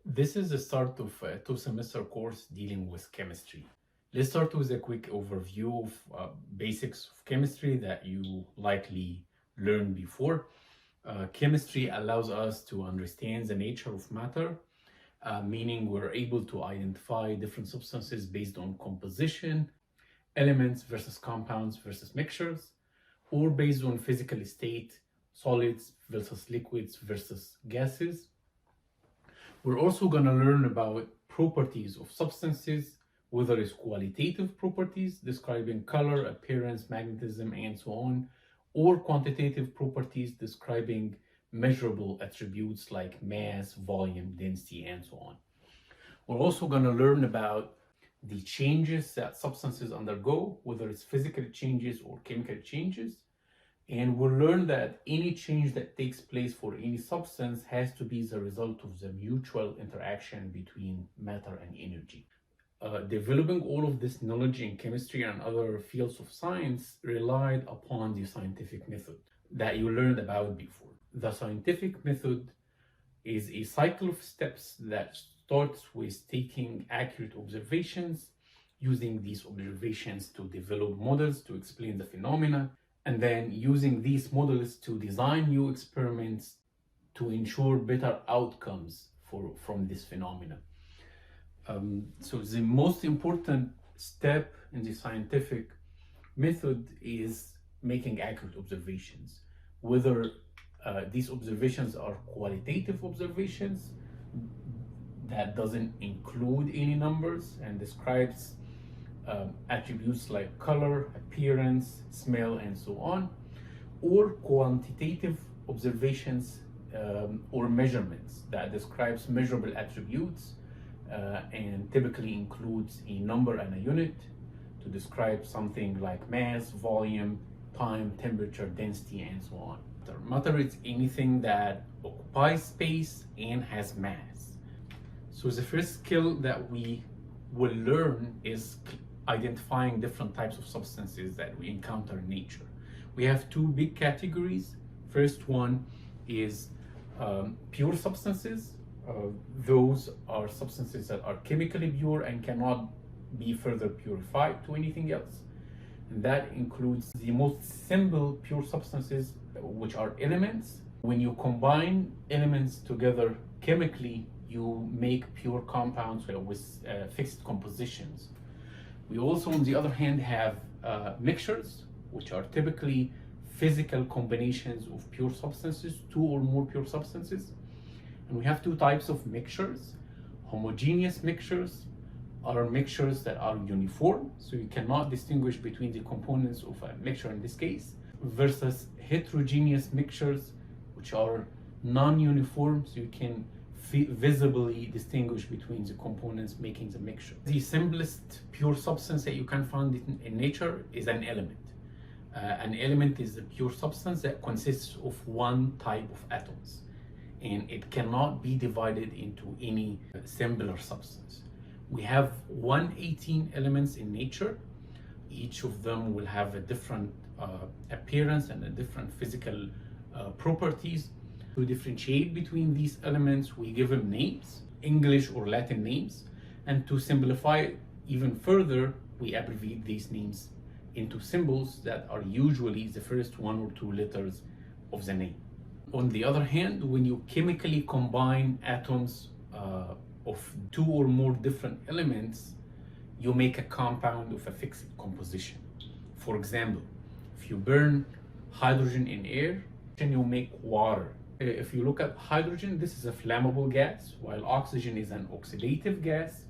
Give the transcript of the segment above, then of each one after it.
This is the start of a two-semester course dealing with chemistry. Let's start with a quick overview of basics of chemistry that you likely learned before. Chemistry allows us to understand the nature of matter, meaning we're able to identify different substances based on composition, elements versus compounds versus mixtures, or based on physical state, solids versus liquids versus gases. We're also going to learn about properties of substances, whether it's qualitative properties describing color, appearance, magnetism, and so on, or quantitative properties describing measurable attributes like mass, volume, density, and so on. We're also going to learn about the changes that substances undergo, whether it's physical changes or chemical changes. And we'll learn that any change that takes place for any substance has to be the result of the mutual interaction between matter and energy. Developing all of this knowledge in chemistry and other fields of science relied upon the scientific method that you learned about before. The scientific method is a cycle of steps that starts with taking accurate observations, using these observations to develop models to explain the phenomena, and then using these models to design new experiments to ensure better outcomes from this phenomena. So the most important step in the scientific method is making accurate observations, whether these observations are qualitative observations that doesn't include any numbers and describes attributes like color, appearance, smell, and so on, or quantitative observations or measurements that describes measurable attributes and typically includes a number and a unit to describe something like mass, volume, time, temperature, density, and so on. Matter is anything that occupies space and has mass. So the first skill that we will learn is identifying different types of substances that we encounter in nature. We have two big categories. First one is pure substances. Those are substances that are chemically pure and cannot be further purified to anything else. And that includes the most simple pure substances, which are elements. When you combine elements together chemically, you make pure compounds with fixed compositions. We also, on the other hand, have mixtures, which are typically physical combinations of pure substances, two or more pure substances. And we have two types of mixtures. Homogeneous mixtures are mixtures that are uniform, so you cannot distinguish between the components of a mixture in this case, versus heterogeneous mixtures, which are non-uniform, so you can visibly distinguish between the components making the mixture. The simplest pure substance that you can find in nature is an element. An element is a pure substance that consists of one type of atoms, and it cannot be divided into any simpler substance. We have 118 elements in nature. Each of them will have a different appearance and a different physical properties. To differentiate between these elements, we give them names, English or Latin names, and to simplify even further, we abbreviate these names into symbols that are usually the first one or two letters of the name. On the other hand, when you chemically combine atoms of two or more different elements, you make a compound of a fixed composition. For example, if you burn hydrogen in air, then you make water. If you look at hydrogen, this is a flammable gas, while oxygen is an oxidative gas,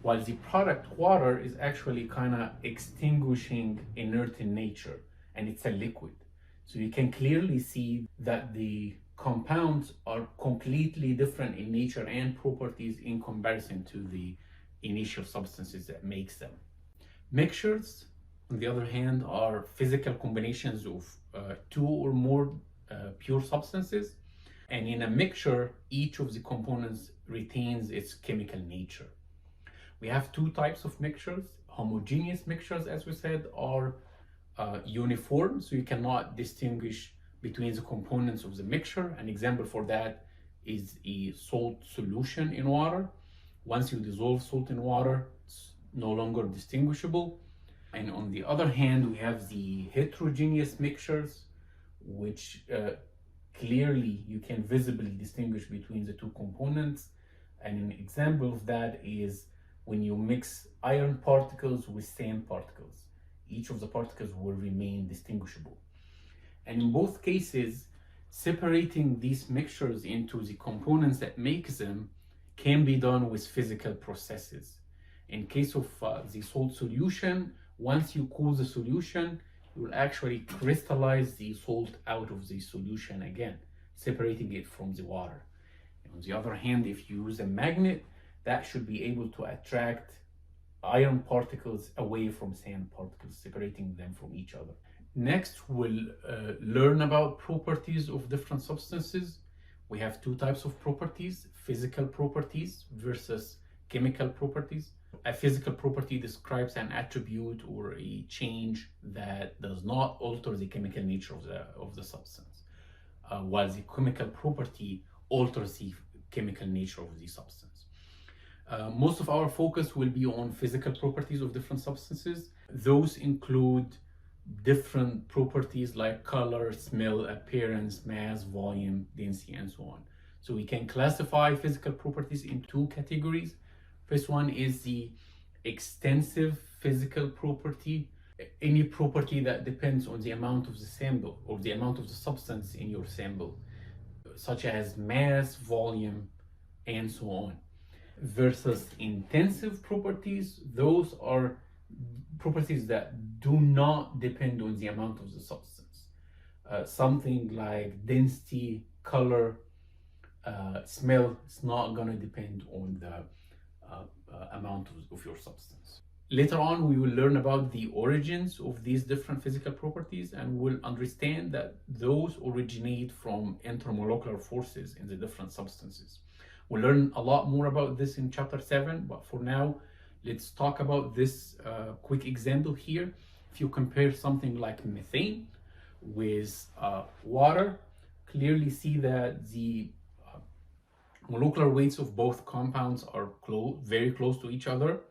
while the product water is actually kind of extinguishing inert in nature, and it's a liquid. So you can clearly see that the compounds are completely different in nature and properties in comparison to the initial substances that makes them. Mixtures, on the other hand, are physical combinations of two or more pure substances, and in a mixture, each of the components retains its chemical nature. We have two types of mixtures. Homogeneous mixtures, as we said, are uniform, so you cannot distinguish between the components of the mixture. An example for that is a salt solution in water. Once you dissolve salt in water, it's no longer distinguishable. And on the other hand, we have the heterogeneous mixtures, which clearly you can visibly distinguish between the two components. And an example of that is when you mix iron particles with sand particles. Each of the particles will remain distinguishable. And in both cases, separating these mixtures into the components that make them can be done with physical processes. In case of the salt solution, once you cool the solution, you will actually crystallize the salt out of the solution again, separating it from the water. On the other hand, if you use a magnet, that should be able to attract iron particles away from sand particles, separating them from each other. Next, we'll learn about properties of different substances. We have two types of properties: physical properties versus chemical properties. A physical property describes an attribute or a change that does not alter the chemical nature of the substance, while the chemical property alters the chemical nature of the substance. Most of our focus will be on physical properties of different substances. Those include different properties like color, smell, appearance, mass, volume, density, and so on. So we can classify physical properties in two categories. First one is the extensive physical property, any property that depends on the amount of the sample or the amount of the substance in your sample, such as mass, volume, and so on. Versus intensive properties, those are properties that do not depend on the amount of the substance. Something like density, color, smell is not going to depend on the amount of your substance. Later on, we will learn about the origins of these different physical properties, and we'll understand that those originate from intermolecular forces in the different substances. We'll learn a lot more about this in chapter 7, but for now, let's talk about this quick example here. If you compare something like methane with water, clearly see that the molecular weights of both compounds are very close to each other.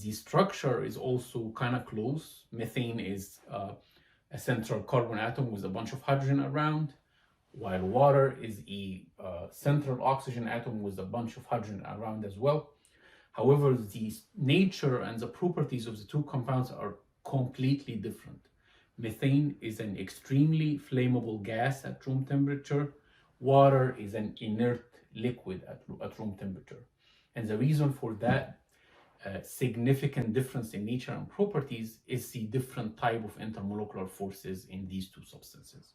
The structure is also kind of close. Methane is a central carbon atom with a bunch of hydrogen around, while water is a central oxygen atom with a bunch of hydrogen around as well. However, the nature and the properties of the two compounds are completely different. Methane is an extremely flammable gas at room temperature. Water is an inert liquid at room temperature. And the reason for that significant difference in nature and properties is the different type of intermolecular forces in these two substances.